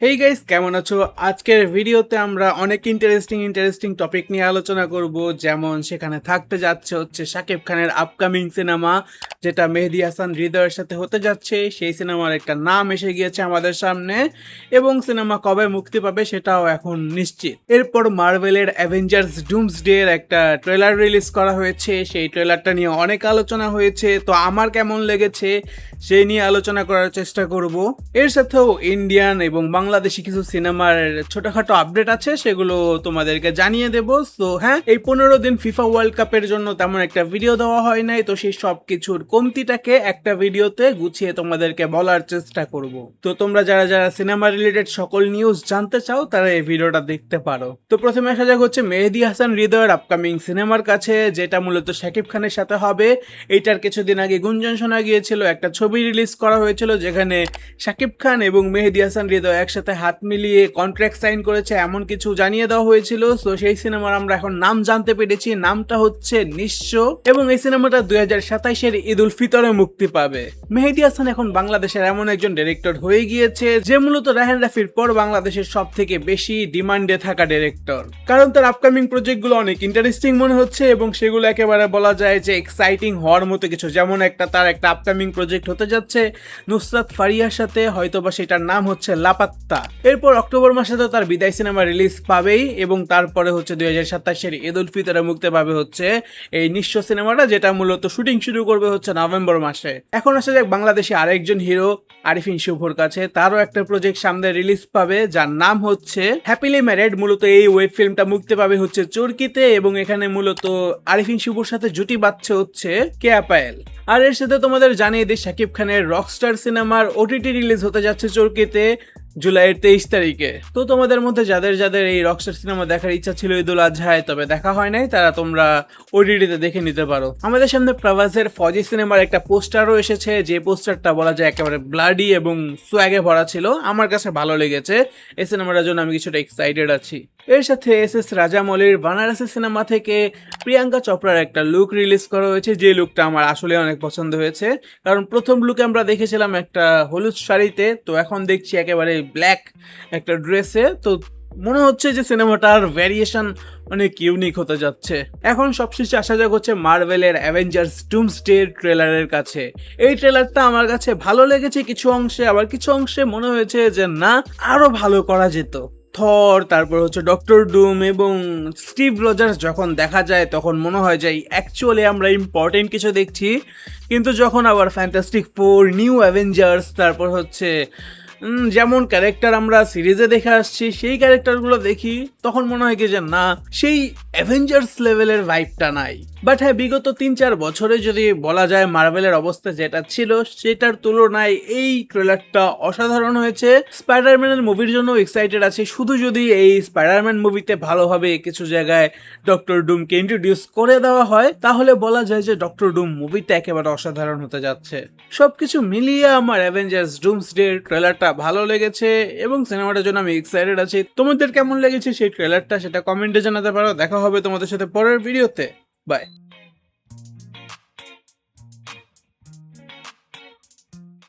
Hey guys, কেমন আছো? আজকের ভিডিওতে আমরা অনেক ইন্টারেস্টিং টপিক নিয়ে আলোচনা করব। যেমন সেখানে থাকতে যাচ্ছে হচ্ছে শাকিব খানের আপকামিং সিনেমা, যেটা মেহেদী হাসান হৃদয়ের সাথে হতে যাচ্ছে। সেই সিনেমার একটা নাম এসে গিয়েছে আমাদের সামনে এবং সিনেমা কবে মুক্তি পাবে সেটাও এখন নিশ্চিত। এরপর মার্ভেলের অ্যাভেঞ্জার্স ডুমসডে এর একটা ট্রেলার রিলিজ করা হয়েছে। সেই ট্রেলারটা নিয়ে অনেক আলোচনা হয়েছে, তো আমার কেমন লেগেছে সেই নিয়ে আলোচনা করার চেষ্টা করব। এর সাথেও ইন্ডিয়ান এবং বাংলাদেশি কিছু সিনেমার ছোটখাটো আপডেট আছে, সেগুলো তোমাদেরকে জানিয়ে দেব। তো হ্যাঁ, এই 15 দিন ফিফা ওয়ার্ল্ড কাপের জন্য তেমন একটা ভিডিও দেওয়া হয় নাই, তো সেই সব কিছুর কমতিটাকে একটা ভিডিওতে গুছিয়ে তোমাদেরকে বলার চেষ্টা করব। তো তোমরা যারা যারা সিনেমা রিলেটেড সকল নিউজ জানতে চাও তারা এই ভিডিওটা দেখতে পারো। তো প্রথমে আসা যাক হচ্ছে মেহেদী হাসান হৃদয়ের আপকামিং সিনেমার কাছে, যেটা মূলত শাকিব খানের সাথে হবে। এইটার কিছুদিন আগে গুঞ্জন শোনা গিয়েছিল, একটা ছবি রিলিজ করা হয়েছিল যেখানে শাকিব খান এবং মেহেদী হাসান হৃদয় একসাথে হাত মিলিয়ে কন্ট্রাক্ট সাইন করেছে, এমন কিছু জানিয়ে দেওয়া হয়েছিল। তো সেই সিনেমার আমরা এখন নাম জানতে পেরেছি, নামটা হচ্ছে নিঃস্ব, এবং এই সিনেমাটা 2027-এর ঈদ উল ফিতরে মুক্তি পাবে। মেহেদী হাসান এখন বাংলাদেশের এমন একজন ডিরেক্টর হয়ে গিয়েছে যে মূলত রায়হান রাফির পর বাংলাদেশের সব থেকে বেশি ডিমান্ডে থাকা ডিরেক্টর, কারণ তার আপকামিং প্রজেক্টগুলো অনেক ইন্টারেস্টিং মনে হচ্ছে এবং সেগুলো একেবারে বলা যায় যে এক্সাইটিং হওয়ার মতো কিছু। যেমন তার একটা আপকামিং প্রজেক্ট হতে যাচ্ছে নুসরাত ফারিয়ার সাথে, হয়তোবা সেটার নাম হচ্ছে লাপাত্তা। এরপর অক্টোবর মাসে তো তার বিদায় সিনেমা রিলিজ পাবেই, এবং তারপরে হচ্ছে 2027-এর ঈদ উল ফিতরে মুক্তি পাবে হচ্ছে এই নিঃস্ব সিনেমাটা, যেটা মূলত শুটিং শুরু করবে হচ্ছে নভেম্বর মাসে। এখন আসা যাক বাংলাদেশে আরেকজন হিরো আরিফিন শুভর কাছে। তারও একটা প্রজেক্ট সামনে রিলিজ পাবে যার নাম হচ্ছে হ্যাপিলি ম্যারেড। মূলত এই ওয়েব ফিল্মটা মুক্তি পাবে হচ্ছে চরকিতে, এবং এখানে মূলত আরিফিন শুভর সাথে জুটি বাঁধছে হচ্ছে কেয়া পায়েল। আর এর সাথে তোমাদের জানিয়ে দিই শাকিব খানের রকস্টার সিনেমার ওটিটি রিলিজ হতে যাচ্ছে চরকিতে জুলাইয়ের 23 তারিখে। তো তোমাদের মধ্যে যাদের যাদের এই রকস্টার সিনেমা দেখার ইচ্ছা ছিল ঈদ উল আজহায়, তবে দেখা হয় নাই, তারা তোমরা ওটিটিতে দেখে নিতে পারো। আমাদের সামনে প্রভাসের ফজি সিনেমার একটা পোস্টারও এসেছে, যে পোস্টারটা বলা যায় একেবারে ব্লাডি এবং সোয়াগে ভরা ছিল। আমার কাছে ভালো লেগেছে, এই সিনেমাটার জন্য আমি কিছুটা এক্সাইটেড আছি। এর সাথে এস রাজামৌলির বানারসি সিনেমা থেকে প্রিয়াঙ্কা চোপড়ার একটা লুক রিলিজ করা হয়েছে, যে লুকটা আমার আসলে অনেক পছন্দ হয়েছে। কারণ প্রথম লুকে আমরা দেখেছিলাম একটা হলুদ শাড়িতে, তো এখন দেখছি একেবারে ব্ল্যাক একটা ড্রেসে। তো মনে হচ্ছে যে সিনেমাটার ভ্যারিয়েশন অনেক ইউনিক হতে যাচ্ছে। এখন সবশেষে আসা যাক হচ্ছে মার্ভেলের অ্যাভেঞ্জার্স ডুমসডে ট্রেলারের কাছে। এই ট্রেলারটা আমার কাছে ভালো লেগেছে কিছু অংশে, আবার কিছু অংশে মনে হয়েছে যে না, আরো ভালো করা যেত। থর, তারপর হচ্ছে ডক্টর ডুম এবং স্টিভ রজার্স যখন দেখা যায় তখন মনে হয় যে অ্যাকচুয়ালি আমরা ইম্পর্টেন্ট কিছু দেখছি। কিন্তু যখন আবার ফ্যান্টাস্টিক ফোর, নিউ অ্যাভেঞ্জার্স, তারপর হচ্ছে যেমন ক্যারেক্টার আমরা সিরিজে দেখে আসছি সেই ক্যারেক্টারগুলো দেখি, তখন মনে হয় কি যে না, সেই অ্যাভেঞ্জার্স লেভেলের ভাইবটা নাই। বাট হ্যাঁ, বিগত 3-4 বছরে যদি বলা যায় মার্ভেলের অবস্থা যেটা ছিল সেটার তুলনায় এই ট্রেলারটা অসাধারণ হয়েছে। স্পাইডারম্যানের মুভির জন্য এক্সাইটেড আছি, শুধু যদি এই স্পাইডারম্যান মুভিতে ভালোভাবে কিছু জায়গায় ডক্টর ডুমকে ইন্ট্রোডিউস করে দেওয়া হয়, তাহলে বলা যায় যে ডক্টর ডুম মুভিটা একেবারে অসাধারণ হতে যাচ্ছে। সবকিছু মিলিয়ে আমার অ্যাভেঞ্জার্স ডুমসডে ট্রেলারটা ভালো লেগেছে এবং সিনেমাটার জন্য আমি এক্সাইটেড আছি। তোমাদের কেমন লেগেছে সেই ট্রেলারটা সেটা কমেন্টে জানাতে পারো। দেখা হবে তোমাদের সাথে পরের ভিডিওতে। বাই।